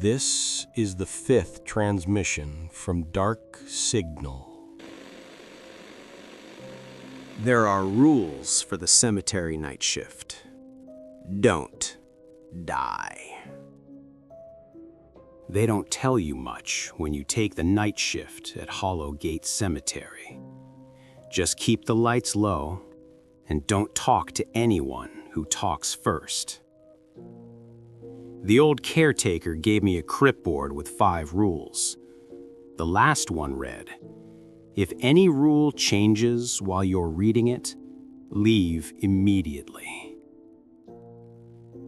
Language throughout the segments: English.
This is the 5th transmission from Dark Signal. There are rules for the cemetery night shift. Don't die. They don't tell you much when you take the night shift at Hollow Gate Cemetery. Just keep the lights low and don't talk to anyone who talks first. The old caretaker gave me a clipboard with 5 rules. The last one read, "If any rule changes while you're reading it, leave immediately.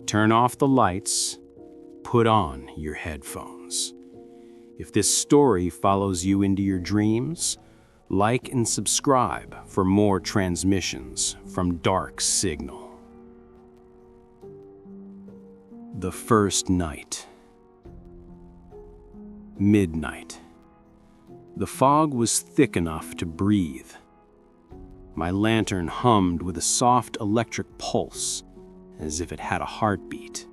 Turn off the lights, put on your headphones. If this story follows you into your dreams, like and subscribe for more transmissions from Dark Signal." The first night. Midnight. The fog was thick enough to breathe. My lantern hummed with a soft electric pulse, as if it had a heartbeat.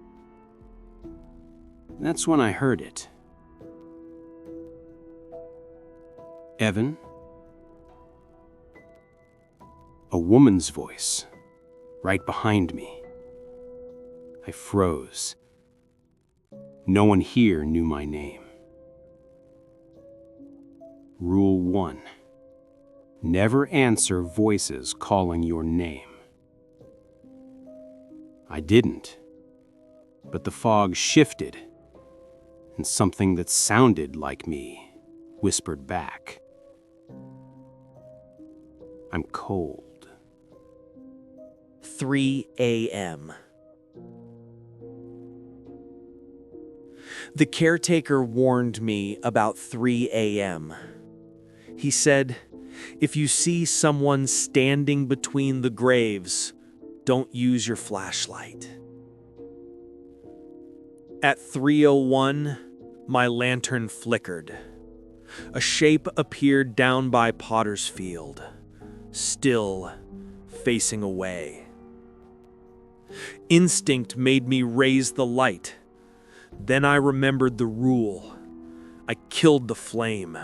That's when I heard it. "Evan?" A woman's voice, right behind me. I froze. No one here knew my name. Rule 1. Never answer voices calling your name. I didn't, but the fog shifted, and something that sounded like me whispered back, "I'm cold." 3 a.m. The caretaker warned me about 3 a.m. He said, if you see someone standing between the graves, don't use your flashlight. At 3:01, my lantern flickered. A shape appeared down by Potter's Field, still facing away. Instinct made me raise the light. Then I remembered the rule. I killed the flame.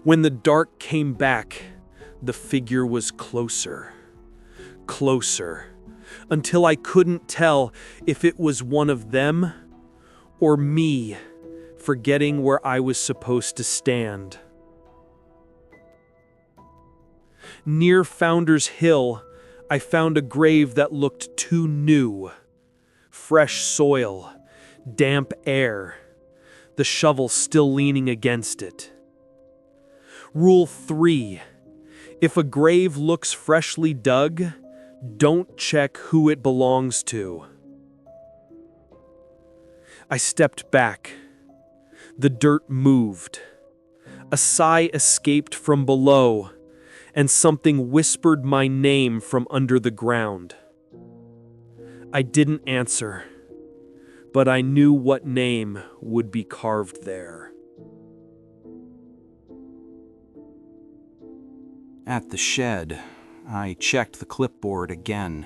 When the dark came back, the figure was closer, until I couldn't tell if it was one of them or me, forgetting where I was supposed to stand. Near Founder's Hill, I found a grave that looked too new. Fresh soil, damp air, the shovel still leaning against it. Rule 3. If a grave looks freshly dug, don't check who it belongs to. I stepped back. The dirt moved. A sigh escaped from below, and something whispered my name from under the ground. I didn't answer, but I knew what name would be carved there. At the shed, I checked the clipboard again.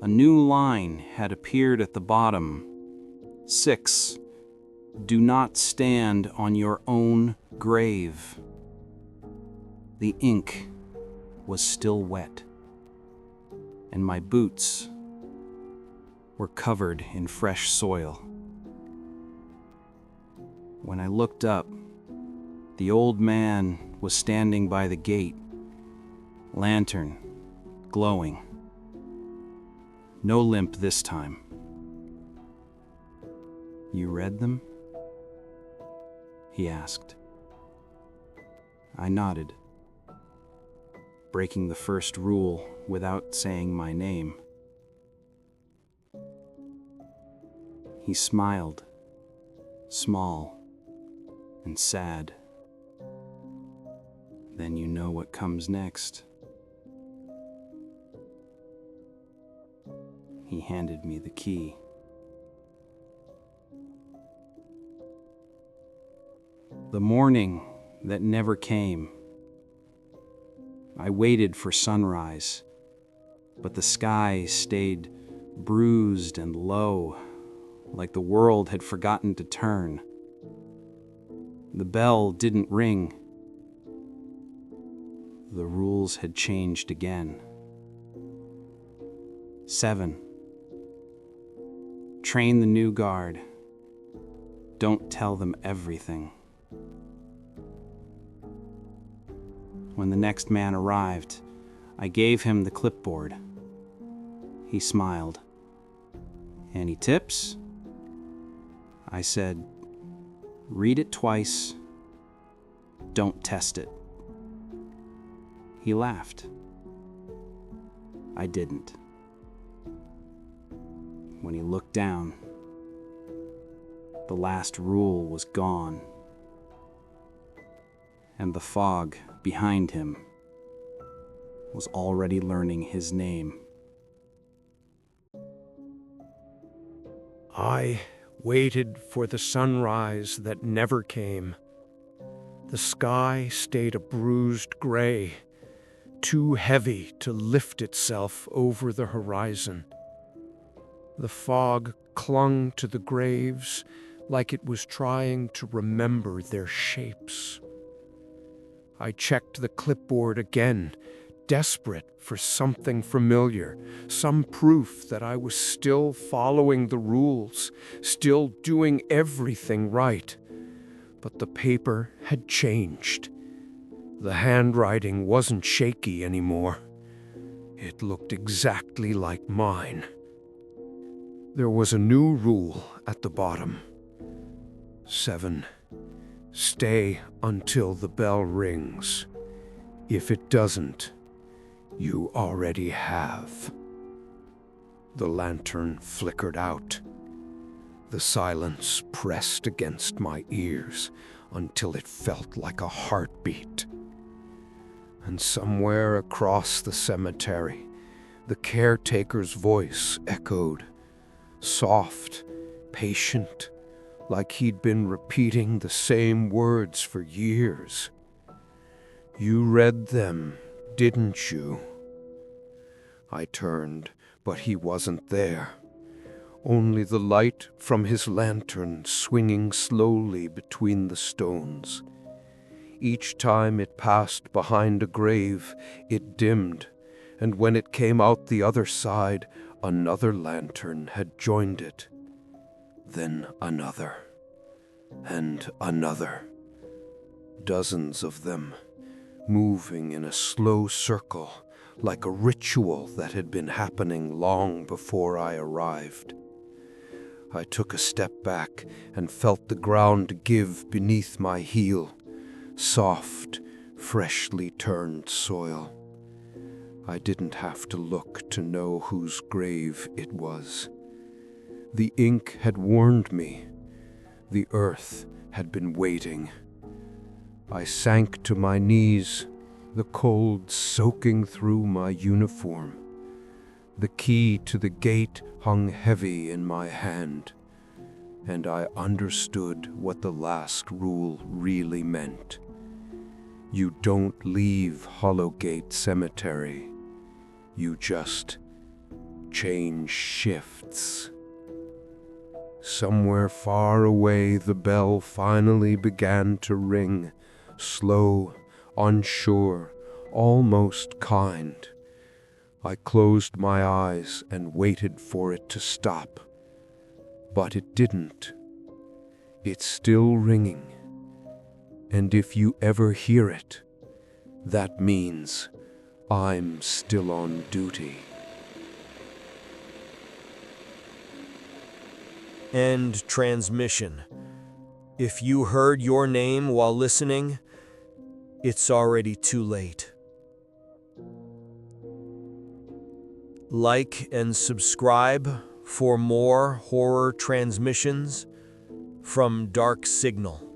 A new line had appeared at the bottom. 6. Do not stand on your own grave. The ink was still wet, and my boots were covered in fresh soil. When I looked up, the old man was standing by the gate, lantern glowing. No limp this time. "You read them?" he asked. I nodded, breaking the first rule without saying my name. He smiled, small and sad. "Then you know what comes next." He handed me the key. The morning that never came. I waited for sunrise, but the sky stayed bruised and low, like the world had forgotten to turn. The bell didn't ring. The rules had changed again. 7. Train the new guard. Don't tell them everything. When the next man arrived, I gave him the clipboard. He smiled. "Any tips?" I said, "Read it twice. Don't test it." He laughed. I didn't. When he looked down, the last rule was gone, and the fog behind him was already learning his name. I waited for the sunrise that never came. The sky stayed a bruised gray, too heavy to lift itself over the horizon. The fog clung to the graves like it was trying to remember their shapes. I checked the clipboard again, desperate for something familiar, some proof that I was still following the rules, still doing everything right. But the paper had changed. The handwriting wasn't shaky anymore. It looked exactly like mine. There was a new rule at the bottom. 7. Stay until the bell rings. If it doesn't, you already have. The lantern flickered out. The silence pressed against my ears until it felt like a heartbeat. And somewhere across the cemetery, the caretaker's voice echoed, soft, patient, like he'd been repeating the same words for years. "You read them, didn't you?" I turned, but he wasn't there. Only the light from his lantern swinging slowly between the stones. Each time it passed behind a grave, it dimmed, and when it came out the other side, another lantern had joined it. Then another, and another. Dozens of them, moving in a slow circle, like a ritual that had been happening long before I arrived. I took a step back and felt the ground give beneath my heel, soft, freshly turned soil. I didn't have to look to know whose grave it was. The ink had warned me. The earth had been waiting. I sank to my knees, the cold soaking through my uniform. The key to the gate hung heavy in my hand, and I understood what the last rule really meant. You don't leave Hollowgate Cemetery. You just change shifts. Somewhere far away, the bell finally began to ring, slow, unsure, almost kind. I closed my eyes and waited for it to stop. But it didn't. It's still ringing. And if you ever hear it, that means I'm still on duty. End transmission. If you heard your name while listening, it's already too late. Like and subscribe for more horror transmissions from Dark Signal.